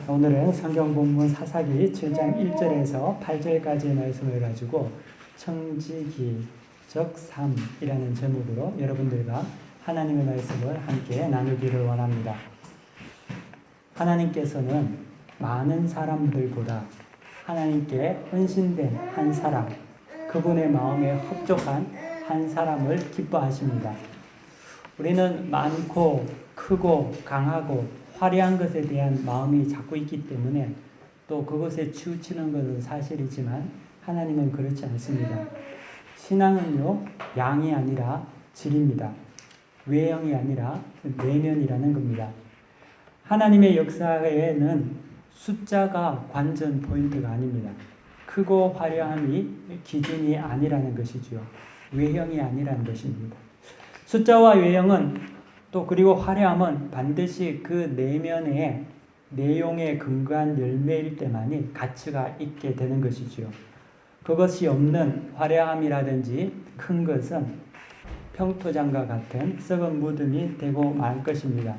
오늘은 성경 본문 사사기 7장 1절에서 8절까지의 말씀을 가지고 청지기적 삶이라는 제목으로 여러분들과 하나님의 말씀을 함께 나누기를 원합니다. 하나님께서는 많은 사람들보다 하나님께 헌신된 한 사람, 그분의 마음에 합족한 한 사람을 기뻐하십니다. 우리는 많고 크고 강하고 화려한 것에 대한 마음이 자꾸 있기 때문에 또 그것에 치우치는 것은 사실이지만 하나님은 그렇지 않습니다. 신앙은요, 양이 아니라 질입니다. 외형이 아니라 내면이라는 겁니다. 하나님의 역사에는 숫자가 관전 포인트가 아닙니다. 크고 화려함이 기준이 아니라는 것이죠. 외형이 아니라는 것입니다. 숫자와 외형은 또 그리고 화려함은 반드시 그 내면의 내용에 근거한 열매일 때만이 가치가 있게 되는 것이지요. 그것이 없는 화려함이라든지 큰 것은 평토장과 같은 썩은 무덤이 되고 말 것입니다.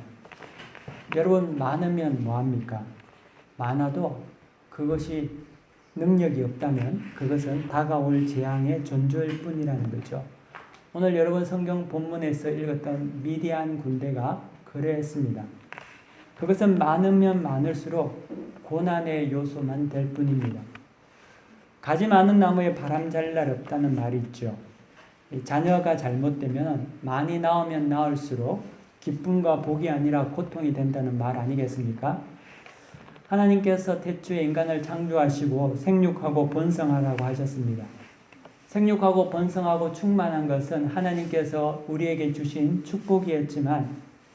여러분, 많으면 뭐합니까? 많아도 그것이 능력이 없다면 그것은 다가올 재앙의 존재일 뿐이라는 거죠. 오늘 여러분 성경 본문에서 읽었던 미디안 군대가 그러했습니다. 그것은 많으면 많을수록 고난의 요소만 될 뿐입니다. 가지 많은 나무에 바람 잘 날 없다는 말이 있죠. 자녀가 잘못되면 많이 낳으면 낳을수록 기쁨과 복이 아니라 고통이 된다는 말 아니겠습니까? 하나님께서 태초에 인간을 창조하시고 생육하고 번성하라고 하셨습니다. 생육하고 번성하고 충만한 것은 하나님께서 우리에게 주신 축복이었지만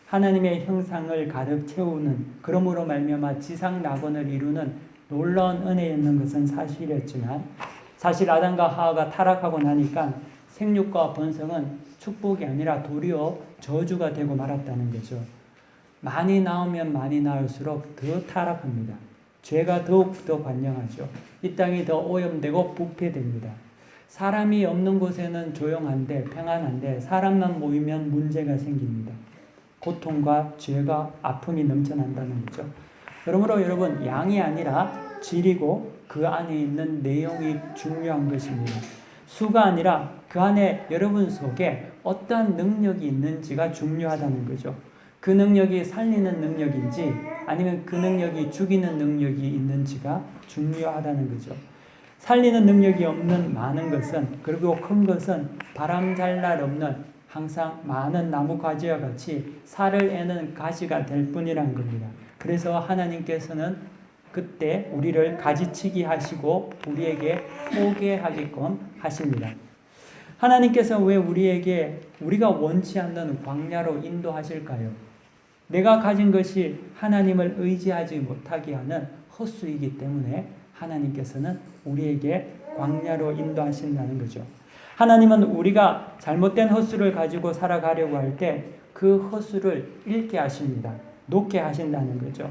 하나님의 형상을 가득 채우는, 그러므로 말미암아 지상 낙원을 이루는 놀라운 은혜였는 것은 사실이었지만 사실 아담과 하와가 타락하고 나니까 생육과 번성은 축복이 아니라 도리어 저주가 되고 말았다는 거죠. 많이 낳으면 많이 낳을수록 더 타락합니다. 죄가 더욱 더 관영하죠. 이 땅이 더 오염되고 부패됩니다. 사람이 없는 곳에는 조용한데 평안한데 사람만 모이면 문제가 생깁니다. 고통과 죄가 아픔이 넘쳐난다는 거죠. 그러므로 여러분, 양이 아니라 질이고 그 안에 있는 내용이 중요한 것입니다. 수가 아니라 그 안에 여러분 속에 어떤 능력이 있는지가 중요하다는 거죠. 그 능력이 살리는 능력인지 아니면 그 능력이 죽이는 능력이 있는지가 중요하다는 거죠. 살리는 능력이 없는 많은 것은, 그리고 큰 것은 바람 잘 날 없는 항상 많은 나무 가지와 같이 살을 애는 가지가 될 뿐이란 겁니다. 그래서 하나님께서는 그때 우리를 가지치기 하시고 우리에게 포기하게끔 하십니다. 하나님께서 왜 우리에게 우리가 원치 않는 광야로 인도하실까요? 내가 가진 것이 하나님을 의지하지 못하게 하는 헛수이기 때문에 하나님께서는 우리에게 광야로 인도하신다는 거죠. 하나님은 우리가 잘못된 헛수를 가지고 살아가려고 할 때 그 헛수를 잃게 하십니다. 놓게 하신다는 거죠.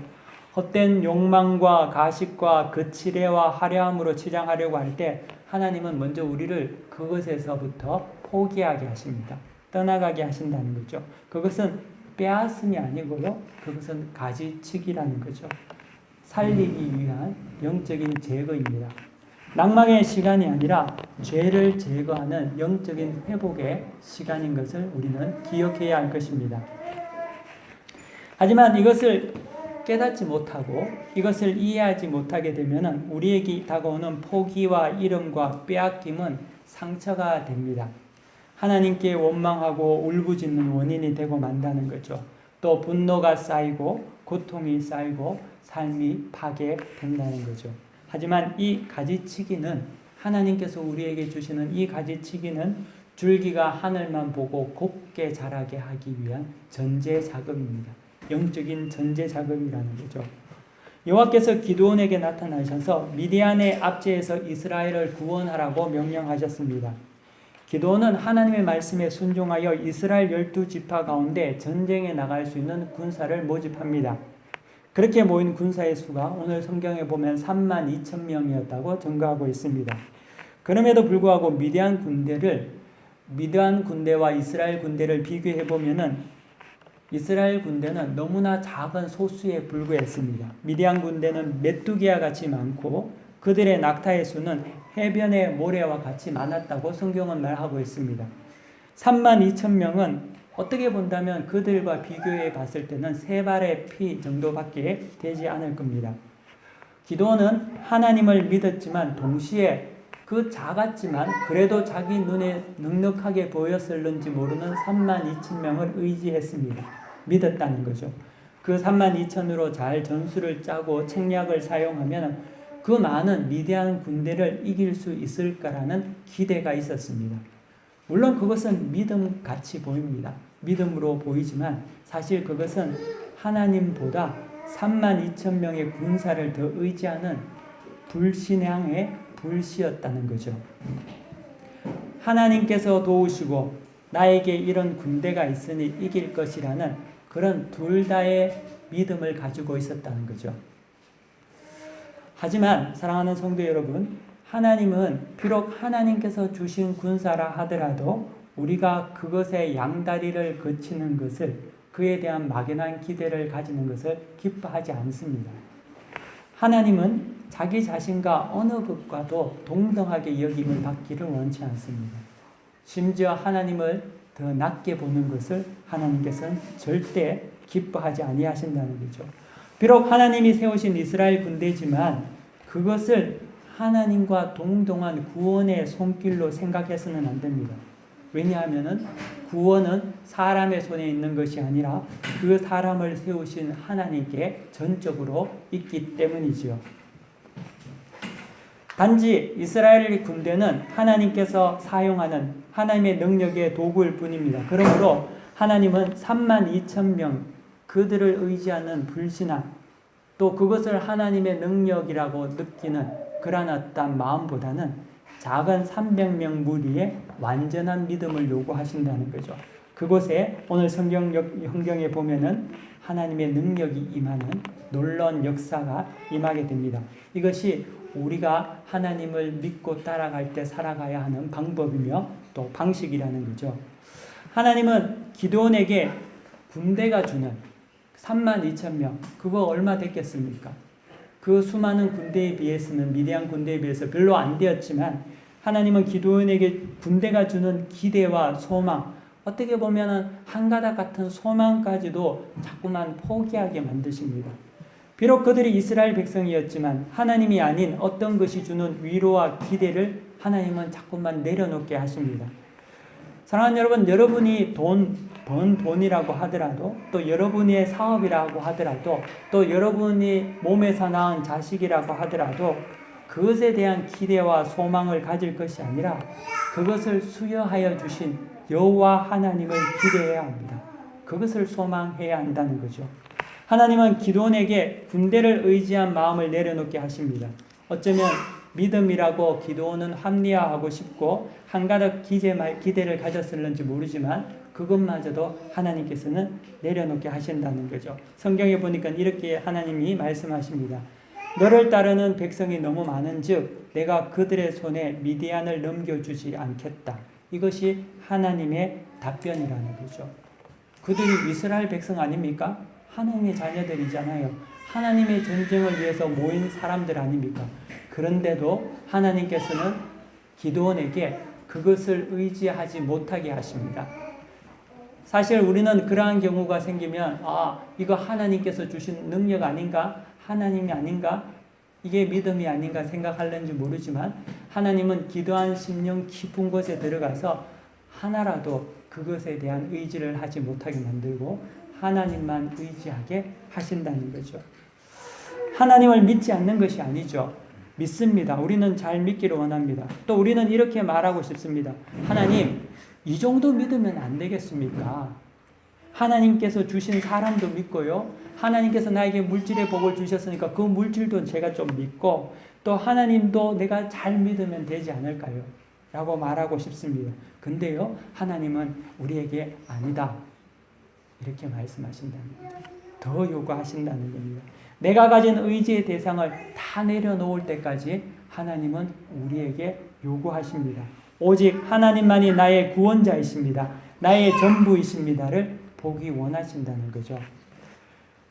헛된 욕망과 가식과 거칠애와 화려함으로 치장하려고 할 때 하나님은 먼저 우리를 그것에서부터 포기하게 하십니다. 떠나가게 하신다는 거죠. 그것은 빼앗음이 아니고요. 그것은 가지치기라는 거죠. 살리기 위한 영적인 제거입니다. 낭망의 시간이 아니라 죄를 제거하는 영적인 회복의 시간인 것을 우리는 기억해야 할 것입니다. 하지만 이것을 깨닫지 못하고 이것을 이해하지 못하게 되면 우리에게 다가오는 포기와 잃음과 빼앗김은 상처가 됩니다. 하나님께 원망하고 울부짖는 원인이 되고 만다는 거죠. 또 분노가 쌓이고 고통이 쌓이고 삶이 파괴된다는 거죠. 하지만 이 가지치기는, 하나님께서 우리에게 주시는 이 가지치기는 줄기가 하늘만 보고 곱게 자라게 하기 위한 전제 작업입니다. 영적인 전제 작업이라는 거죠. 여호와께서 기드온에게 나타나셔서 미디안의 압제에서 이스라엘을 구원하라고 명령하셨습니다. 기드온은 하나님의 말씀에 순종하여 이스라엘 12지파 가운데 전쟁에 나갈 수 있는 군사를 모집합니다. 그렇게 모인 군사의 수가 오늘 성경에 보면 32,000명이었다고 증거하고 있습니다. 그럼에도 불구하고 미디안 군대와 이스라엘 군대를 비교해 보면은 이스라엘 군대는 너무나 작은 소수에 불과했습니다. 미디안 군대는 메뚜기와 같이 많고 그들의 낙타의 수는 해변의 모래와 같이 많았다고 성경은 말하고 있습니다. 32,000명은 어떻게 본다면 그들과 비교해 봤을 때는 세 발의 피 정도밖에 되지 않을 겁니다. 기도는 하나님을 믿었지만 동시에 그 작았지만 그래도 자기 눈에 넉넉하게 보였을는지 모르는 32,000명을 의지했습니다. 믿었다는 거죠. 그 32,000으로 잘 전술을 짜고 책략을 사용하면 그 많은 미디안 군대를 이길 수 있을까라는 기대가 있었습니다. 물론 그것은 믿음 같이 보입니다. 믿음으로 보이지만 사실 그것은 하나님보다 32,000명의 군사를 더 의지하는 불신앙의 불씨였다는 거죠. 하나님께서 도우시고 나에게 이런 군대가 있으니 이길 것이라는 그런 둘 다의 믿음을 가지고 있었다는 거죠. 하지만 사랑하는 성도 여러분, 하나님은 비록 하나님께서 주신 군사라 하더라도 우리가 그것의 양다리를 거치는 것을, 그에 대한 막연한 기대를 가지는 것을 기뻐하지 않습니다. 하나님은 자기 자신과 어느 것과도 동등하게 여김을 받기를 원치 않습니다. 심지어 하나님을 더 낮게 보는 것을 하나님께서는 절대 기뻐하지 아니하신다는 거죠. 비록 하나님이 세우신 이스라엘 군대지만 그것을 하나님과 동등한 구원의 손길로 생각해서는 안 됩니다. 왜냐하면 구원은 사람의 손에 있는 것이 아니라 그 사람을 세우신 하나님께 전적으로 있기 때문이지요. 단지 이스라엘 군대는 하나님께서 사용하는 하나님의 능력의 도구일 뿐입니다. 그러므로 하나님은 32,000명 그들을 의지하는 불신앙, 또 그것을 하나님의 능력이라고 느끼는 그러한 어떤 마음보다는 작은 300명 무리의 완전한 믿음을 요구하신다는 거죠. 그곳에 오늘 성경에 보면은 하나님의 능력이 임하는 놀라운 역사가 임하게 됩니다. 이것이 우리가 하나님을 믿고 따라갈 때 살아가야 하는 방법이며 또 방식이라는 거죠. 하나님은 기드온에게 군대가 주는 32,000명, 그거 얼마 됐겠습니까? 그 수많은 군대에 비해서는, 미디안 군대에 비해서 별로 안 되었지만 하나님은 기드온에게 군대가 주는 기대와 소망, 어떻게 보면 한가닥 같은 소망까지도 자꾸만 포기하게 만드십니다. 비록 그들이 이스라엘 백성이었지만 하나님이 아닌 어떤 것이 주는 위로와 기대를 하나님은 자꾸만 내려놓게 하십니다. 사랑하는 여러분, 여러분이 번 돈이라고 하더라도, 또 여러분의 사업이라고 하더라도, 또 여러분이 몸에서 낳은 자식이라고 하더라도 그것에 대한 기대와 소망을 가질 것이 아니라 그것을 수여하여 주신 여호와 하나님을 기대해야 합니다. 그것을 소망해야 한다는 거죠. 하나님은 기드온에게 군대를 의지한 마음을 내려놓게 하십니다. 어쩌면 믿음이라고 기드온은 합리화하고 싶고 한가득 기대를 가졌을는지 모르지만 그것마저도 하나님께서는 내려놓게 하신다는 거죠. 성경에 보니까 이렇게 하나님이 말씀하십니다. 너를 따르는 백성이 너무 많은즉 내가 그들의 손에 미디안을 넘겨주지 않겠다. 이것이 하나님의 답변이라는 거죠. 그들이 이스라엘 백성 아닙니까? 하나님의 자녀들이잖아요. 하나님의 전쟁을 위해서 모인 사람들 아닙니까? 그런데도 하나님께서는 기드온에게 그것을 의지하지 못하게 하십니다. 사실 우리는 그러한 경우가 생기면 이거 하나님께서 주신 능력 아닌가? 하나님이 아닌가? 이게 믿음이 아닌가 생각할는지 모르지만 하나님은 기도한 심령 깊은 곳에 들어가서 하나라도 그것에 대한 의지를 하지 못하게 만들고 하나님만 의지하게 하신다는 거죠. 하나님을 믿지 않는 것이 아니죠. 믿습니다. 우리는 잘 믿기를 원합니다. 또 우리는 이렇게 말하고 싶습니다. 하나님, 이 정도 믿으면 안 되겠습니까? 하나님께서 주신 사람도 믿고요. 하나님께서 나에게 물질의 복을 주셨으니까 그 물질도 제가 좀 믿고 또 하나님도 내가 잘 믿으면 되지 않을까요? 라고 말하고 싶습니다. 근데요, 하나님은 우리에게 아니다. 이렇게 말씀하신다는 거죠. 더 요구하신다는 겁니다. 내가 가진 의지의 대상을 다 내려놓을 때까지 하나님은 우리에게 요구하십니다. 오직 하나님만이 나의 구원자이십니다. 나의 전부이십니다를 보기 원하신다는 거죠.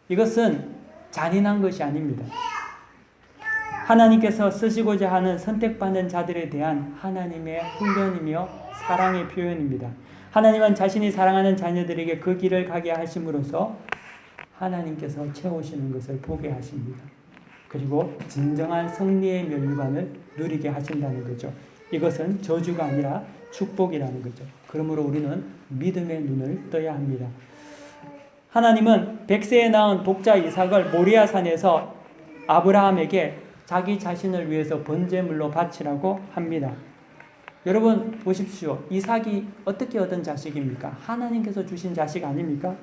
이것은 잔인한 것이 아닙니다. 하나님께서 쓰시고자 하는 선택받는 자들에 대한 하나님의 훈련이며 사랑의 표현입니다. 하나님은 자신이 사랑하는 자녀들에게 그 길을 가게 하심으로써 하나님께서 채우시는 것을 보게 하십니다. 그리고 진정한 승리의 멸류관을 누리게 하신다는 거죠. 이것은 저주가 아니라 축복이라는 거죠. 그러므로 우리는 믿음의 눈을 떠야 합니다. 하나님은 100세에 낳은 독자 이삭을 모리아 산에서 아브라함에게 자기 자신을 위해서 번제물로 바치라고 합니다. 여러분 보십시오. 이삭이 어떻게 얻은 자식입니까? 하나님께서 주신 자식 아닙니까?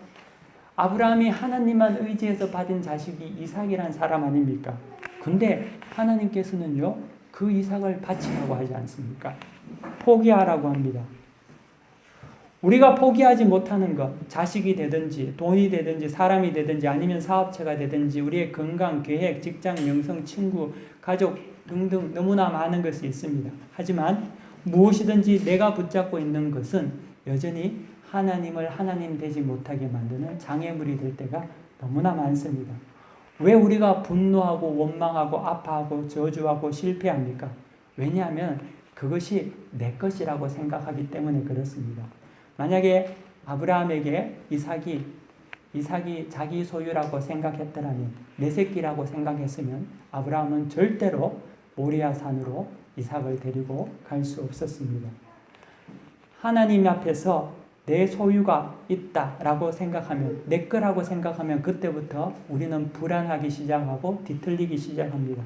아브라함이 하나님만 의지해서 받은 자식이 이삭이란 사람 아닙니까? 근데 하나님께서는요, 그 이삭을 바치라고 하지 않습니까? 포기하라고 합니다. 우리가 포기하지 못하는 것, 자식이 되든지 돈이 되든지 사람이 되든지 아니면 사업체가 되든지 우리의 건강, 계획, 직장, 명성, 친구, 가족 등등 너무나 많은 것이 있습니다. 하지만 무엇이든지 내가 붙잡고 있는 것은 여전히 하나님을 하나님 되지 못하게 만드는 장애물이 될 때가 너무나 많습니다. 왜 우리가 분노하고 원망하고 아파하고 저주하고 실패합니까? 왜냐하면 그것이 내 것이라고 생각하기 때문에 그렇습니다. 만약에 아브라함에게 이삭이 자기 소유라고 생각했더라면, 내 새끼라고 생각했으면 아브라함은 절대로 모리아 산으로 이삭을 데리고 갈 수 없었습니다. 하나님 앞에서 내 소유가 있다라고 생각하면, 내 거라고 생각하면 그때부터 우리는 불안하기 시작하고 뒤틀리기 시작합니다.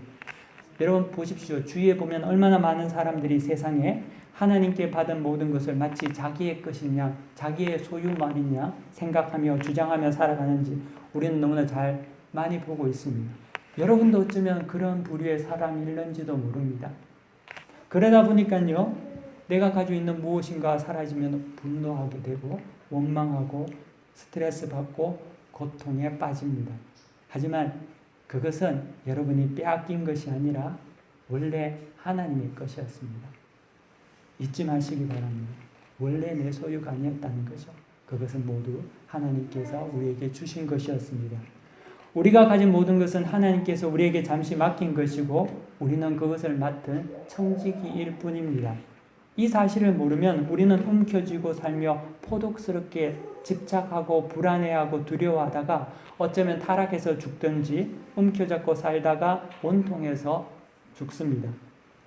여러분 보십시오. 주위에 보면 얼마나 많은 사람들이 세상에 하나님께 받은 모든 것을 마치 자기의 것이냐, 자기의 소유만이냐 생각하며 주장하며 살아가는지 우리는 너무나 잘 많이 보고 있습니다. 여러분도 어쩌면 그런 부류의 사람일는지도 모릅니다. 그러다 보니까요, 내가 가지고 있는 무엇인가 사라지면 분노하게 되고 원망하고 스트레스 받고 고통에 빠집니다. 하지만 그것은 여러분이 빼앗긴 것이 아니라 원래 하나님의 것이었습니다. 잊지 마시기 바랍니다. 원래 내 소유가 아니었다는 거죠. 그것은 모두 하나님께서 우리에게 주신 것이었습니다. 우리가 가진 모든 것은 하나님께서 우리에게 잠시 맡긴 것이고 우리는 그것을 맡은 청지기일 뿐입니다. 이 사실을 모르면 우리는 움켜쥐고 살며 포독스럽게 집착하고 불안해하고 두려워하다가 어쩌면 타락해서 죽든지 움켜잡고 살다가 원통해서 죽습니다.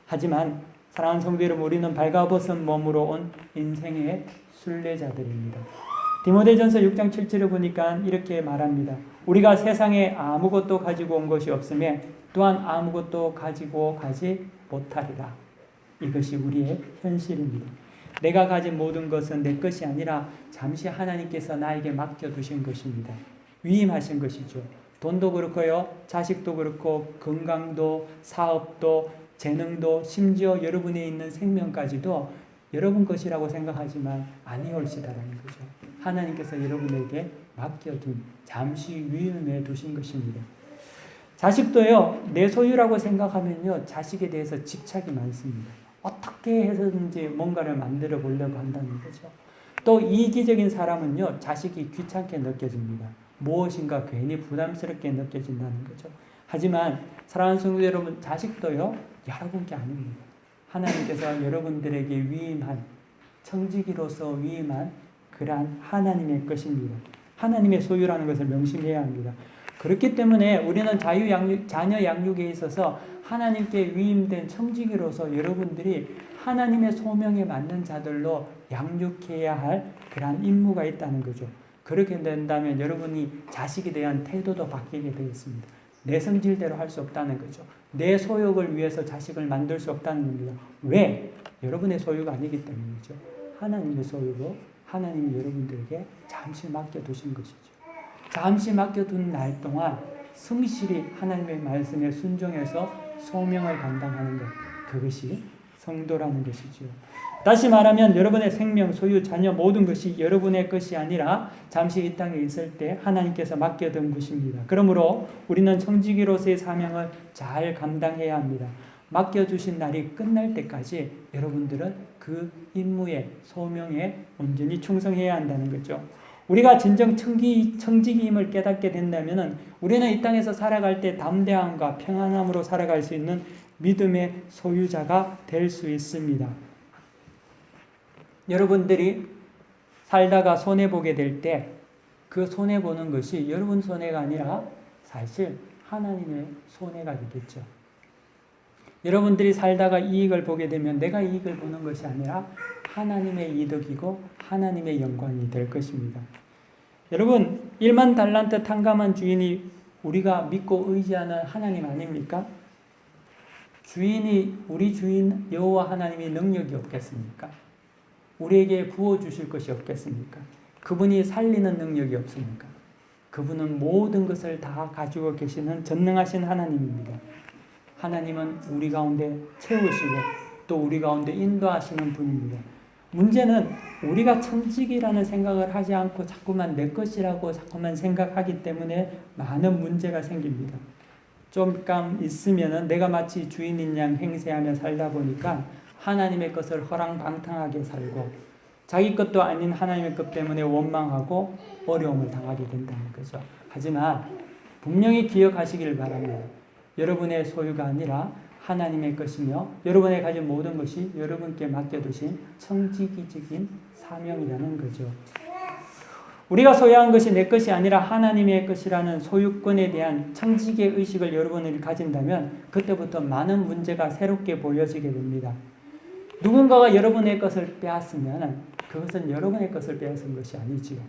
하지만 사랑하는 성도 여러분, 우리는 발가벗은 몸으로 온 인생의 순례자들입니다. 디모데전서 6장 7절을 보니까 이렇게 말합니다. 우리가 세상에 아무것도 가지고 온 것이 없음에 또한 아무것도 가지고 가지 못하리라. 이것이 우리의 현실입니다. 내가 가진 모든 것은 내 것이 아니라 잠시 하나님께서 나에게 맡겨두신 것입니다. 위임하신 것이죠. 돈도 그렇고요, 자식도 그렇고, 건강도, 사업도, 재능도, 심지어 여러분에 있는 생명까지도 여러분 것이라고 생각하지만 아니올시다라는 거죠. 하나님께서 여러분에게 맡겨둔, 잠시 위임해 두신 것입니다. 자식도요, 내 소유라고 생각하면요, 자식에 대해서 집착이 많습니다. 어떻게 해서든지 뭔가를 만들어 보려고 한다는 거죠. 또 이기적인 사람은요, 자식이 귀찮게 느껴집니다. 무엇인가 괜히 부담스럽게 느껴진다는 거죠. 하지만 사랑하는 성도 여러분, 자식도요, 여러분께 아닙니다. 하나님께서 여러분들에게 위임한, 청지기로서 위임한 그러한 하나님의 것입니다. 하나님의 소유라는 것을 명심해야 합니다. 그렇기 때문에 우리는 자녀 양육에 있어서 하나님께 위임된 청지기로서 여러분들이 하나님의 소명에 맞는 자들로 양육해야 할 그러한 임무가 있다는 거죠. 그렇게 된다면 여러분이 자식에 대한 태도도 바뀌게 되어 있습니다. 내 성질대로 할 수 없다는 거죠. 내 소욕을 위해서 자식을 만들 수 없다는 겁니다. 왜? 여러분의 소유가 아니기 때문이죠. 하나님의 소유고 하나님이 여러분들에게 잠시 맡겨두신 것이죠. 잠시 맡겨둔 날 동안 성실히 하나님의 말씀에 순종해서 소명을 감당하는 것, 그것이 성도라는 것이죠. 다시 말하면 여러분의 생명, 소유, 자녀 모든 것이 여러분의 것이 아니라 잠시 이 땅에 있을 때 하나님께서 맡겨둔 것입니다. 그러므로 우리는 청지기로서의 사명을 잘 감당해야 합니다. 맡겨주신 날이 끝날 때까지 여러분들은 그 임무에, 소명에 온전히 충성해야 한다는 거죠. 우리가 진정 청지기임을 깨닫게 된다면 우리는 이 땅에서 살아갈 때 담대함과 평안함으로 살아갈 수 있는 믿음의 소유자가 될 수 있습니다. 여러분들이 살다가 손해보게 될 때 그 손해보는 것이 여러분 손해가 아니라 사실 하나님의 손해가 되겠죠. 여러분들이 살다가 이익을 보게 되면 내가 이익을 보는 것이 아니라 하나님의 이득이고 하나님의 영광이 될 것입니다. 여러분, 1만 달란트 탕감한 주인이 우리가 믿고 의지하는 하나님 아닙니까? 우리 주인 여호와 하나님이 능력이 없겠습니까? 우리에게 부어주실 것이 없겠습니까? 그분이 살리는 능력이 없습니까? 그분은 모든 것을 다 가지고 계시는 전능하신 하나님입니다. 하나님은 우리 가운데 채우시고 또 우리 가운데 인도하시는 분입니다. 문제는 우리가 천직이라는 생각을 하지 않고 자꾸만 내 것이라고 자꾸만 생각하기 때문에 많은 문제가 생깁니다. 좀감 있으면은 내가 마치 주인인 양 행세하며 살다 보니까 하나님의 것을 허랑방탕하게 살고 자기 것도 아닌 하나님의 것 때문에 원망하고 어려움을 당하게 된다는 거죠. 하지만 분명히 기억하시길 바랍니다. 여러분의 소유가 아니라 하나님의 것이며 여러분의 가진 모든 것이 여러분께 맡겨두신 청지기적인 사명이라는 거죠. 우리가 소유한 것이 내 것이 아니라 하나님의 것이라는 소유권에 대한 청지기의 의식을 여러분이 가진다면 그때부터 많은 문제가 새롭게 보여지게 됩니다. 누군가가 여러분의 것을 빼앗으면 그것은 여러분의 것을 빼앗은 것이 아니지요.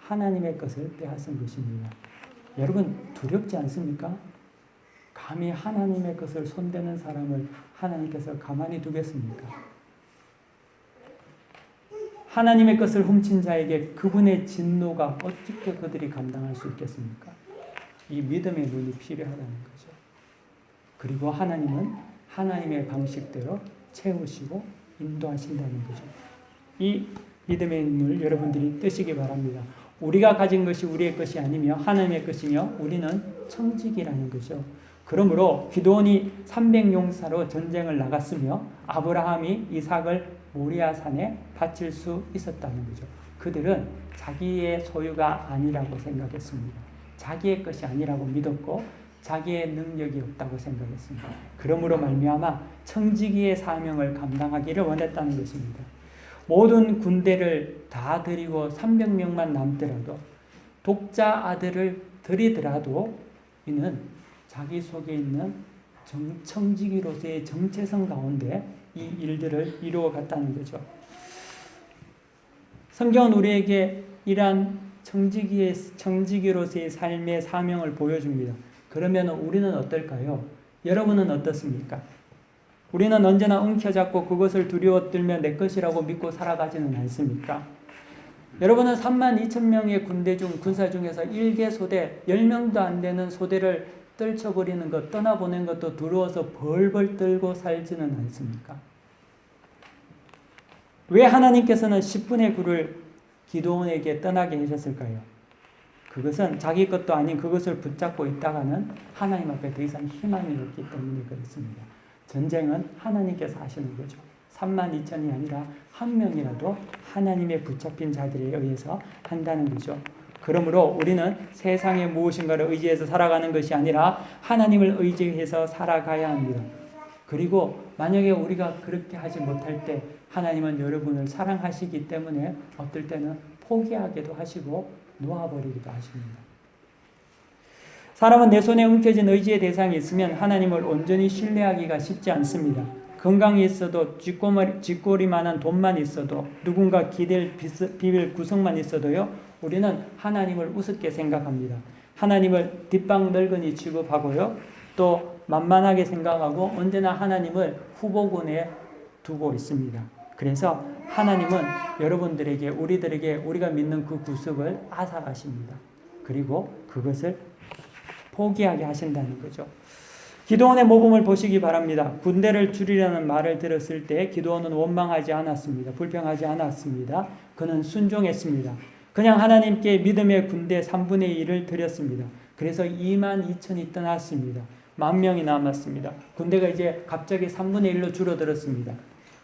하나님의 것을 빼앗은 것입니다. 여러분 두렵지 않습니까? 감히 하나님의 것을 손대는 사람을 하나님께서 가만히 두겠습니까? 하나님의 것을 훔친 자에게 그분의 진노가 어떻게 그들이 감당할 수 있겠습니까? 이 믿음의 눈이 필요하다는 거죠. 그리고 하나님은 하나님의 방식대로 채우시고 인도하신다는 거죠. 이 믿음의 눈을 여러분들이 뜨시기 바랍니다. 우리가 가진 것이 우리의 것이 아니며 하나님의 것이며 우리는 청직이라는 거죠. 그러므로 기드온이 300용사로 전쟁을 나갔으며 아브라함이 이삭을 모리아산에 바칠 수 있었다는 거죠. 그들은 자기의 소유가 아니라고 생각했습니다. 자기의 것이 아니라고 믿었고 자기의 능력이 없다고 생각했습니다. 그러므로 말미암아 청지기의 사명을 감당하기를 원했다는 것입니다. 모든 군대를 다 들이고 300명만 남더라도 독자 아들을 들이더라도 이는 자기 속에 있는 청지기로서의 정체성 가운데 이 일들을 이루어 갔다는 거죠. 성경은 우리에게 이러한 청지기로서의 삶의 사명을 보여줍니다. 그러면 우리는 어떨까요? 여러분은 어떻습니까? 우리는 언제나 움켜잡고 그것을 두려워 떨며 내 것이라고 믿고 살아가지는 않습니까? 여러분은 32,000명의 군사 중에서 1개 소대, 10명도 안 되는 소대를 떨쳐버리는 것, 떠나보낸 것도 두려워서 벌벌 떨고 살지는 않습니까? 왜 하나님께서는 10분의 9를 기드온에게 떠나게 하셨을까요? 그것은 자기 것도 아닌 그것을 붙잡고 있다가는 하나님 앞에 더 이상 희망이 없기 때문에 그렇습니다. 전쟁은 하나님께서 하시는 거죠. 32,000이 아니라 한 명이라도 하나님의 붙잡힌 자들에 의해서 한다는 거죠. 그러므로 우리는 세상의 무엇인가를 의지해서 살아가는 것이 아니라 하나님을 의지해서 살아가야 합니다. 그리고 만약에 우리가 그렇게 하지 못할 때 하나님은 여러분을 사랑하시기 때문에 어떨 때는 포기하기도 하시고 놓아버리기도 하십니다. 사람은 내 손에 움켜진 의지의 대상이 있으면 하나님을 온전히 신뢰하기가 쉽지 않습니다. 건강이 있어도 쥐꼬리만한 돈만 있어도 누군가 비빌 구석만 있어도요 우리는 하나님을 우습게 생각합니다. 하나님을 뒷방널거니 취급하고요 또 만만하게 생각하고 언제나 하나님을 후보군에 두고 있습니다. 그래서 하나님은 여러분들에게 우리들에게 우리가 믿는 그 구석을 앗아가십니다. 그리고 그것을 포기하게 하신다는 거죠. 기드온의 모범을 보시기 바랍니다. 군대를 줄이라는 말을 들었을 때 기드온은 원망하지 않았습니다. 불평하지 않았습니다. 그는 순종했습니다. 그냥 하나님께 믿음의 군대 3분의 1을 드렸습니다. 그래서 22,000이 떠났습니다. 10,000명이 남았습니다. 군대가 이제 갑자기 3분의 1로 줄어들었습니다.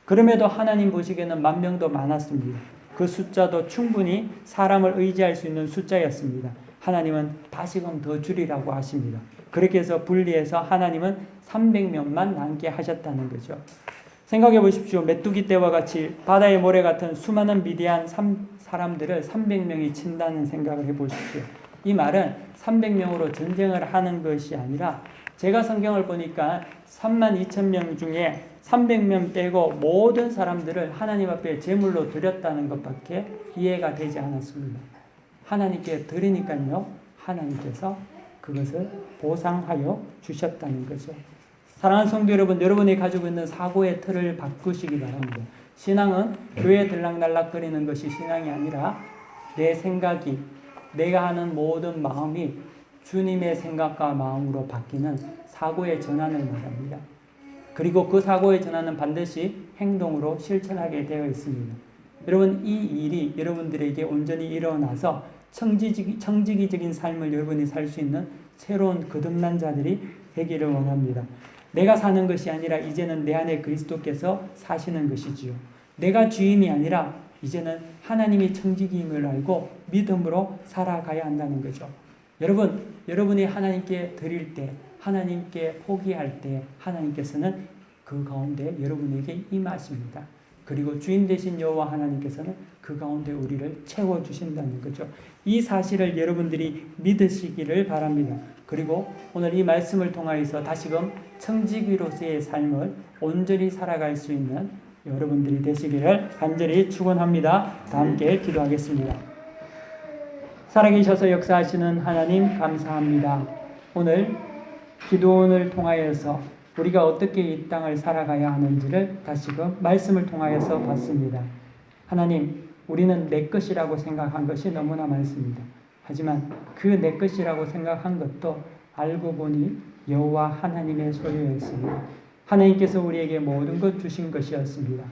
그럼에도 하나님 보시기에는 10,000명도 많았습니다. 그 숫자도 충분히 사람을 의지할 수 있는 숫자였습니다. 하나님은 다시금 더 줄이라고 하십니다. 그렇게 해서 분리해서 하나님은 300명만 남게 하셨다는 거죠. 생각해 보십시오. 메뚜기 떼와 같이 바다의 모래 같은 수많은 미디안 사람들을 300명이 친다는 생각을 해 보십시오. 이 말은 300명으로 전쟁을 하는 것이 아니라 제가 성경을 보니까 32,000명 중에 300명 빼고 모든 사람들을 하나님 앞에 제물로 드렸다는 것밖에 이해가 되지 않았습니다. 하나님께 드리니까요, 하나님께서 그것을 보상하여 주셨다는 거죠. 사랑하는 성도 여러분, 여러분이 가지고 있는 사고의 틀을 바꾸시기 바랍니다. 신앙은 교회 들락날락거리는 것이 신앙이 아니라 내 생각이, 내가 하는 모든 마음이 주님의 생각과 마음으로 바뀌는 사고의 전환을 말합니다. 그리고 그 사고의 전환은 반드시 행동으로 실천하게 되어 있습니다. 여러분, 이 일이 여러분들에게 온전히 일어나서 청지기적인 삶을 여러분이 살 수 있는 새로운 거듭난 자들이 되기를 원합니다. 내가 사는 것이 아니라 이제는 내 안에 그리스도께서 사시는 것이지요. 내가 주인이 아니라 이제는 하나님이 청지기임을 알고 믿음으로 살아가야 한다는 거죠. 여러분, 여러분이 하나님께 드릴 때, 하나님께 포기할 때 하나님께서는 그 가운데 여러분에게 임하십니다. 그리고 주인 되신 여호와 하나님께서는 그 가운데 우리를 채워주신다는 거죠. 이 사실을 여러분들이 믿으시기를 바랍니다. 그리고 오늘 이 말씀을 통하여서 다시금 청지기로서의 삶을 온전히 살아갈 수 있는 여러분들이 되시기를 간절히 축원합니다. 다 함께 기도하겠습니다. 살아계셔서 역사하시는 하나님 감사합니다. 오늘 기도원을 통하여서 우리가 어떻게 이 땅을 살아가야 하는지를 다시금 말씀을 통하여서 봤습니다. 하나님, 우리는 내 것이라고 생각한 것이 너무나 많습니다. 하지만 그 내 것이라고 생각한 것도 알고 보니 여호와 하나님의 소유였습니다. 하나님께서 우리에게 모든 것 주신 것이었습니다.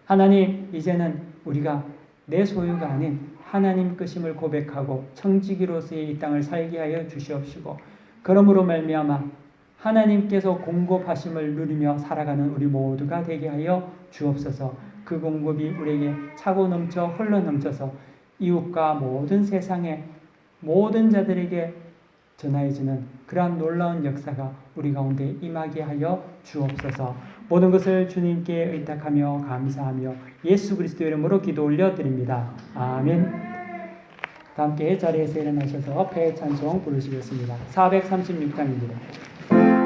하나님, 이제는 우리가 내 소유가 아닌 하나님 것임을 고백하고 청지기로서의 이 땅을 살게 하여 주시옵시고, 그러므로 말미암아 하나님께서 공급하심을 누리며 살아가는 우리 모두가 되게 하여 주옵소서. 그 공급이 우리에게 차고 넘쳐 흘러 넘쳐서 이웃과 모든 세상의 모든 자들에게 전하여지는 그러한 놀라운 역사가 우리 가운데 임하게 하여 주옵소서. 모든 것을 주님께 의탁하며 감사하며 예수 그리스도의 이름으로 기도 올려드립니다. 아멘. 다 함께 자리에서 일어나셔서 폐 찬송 부르시겠습니다. 436장입니다.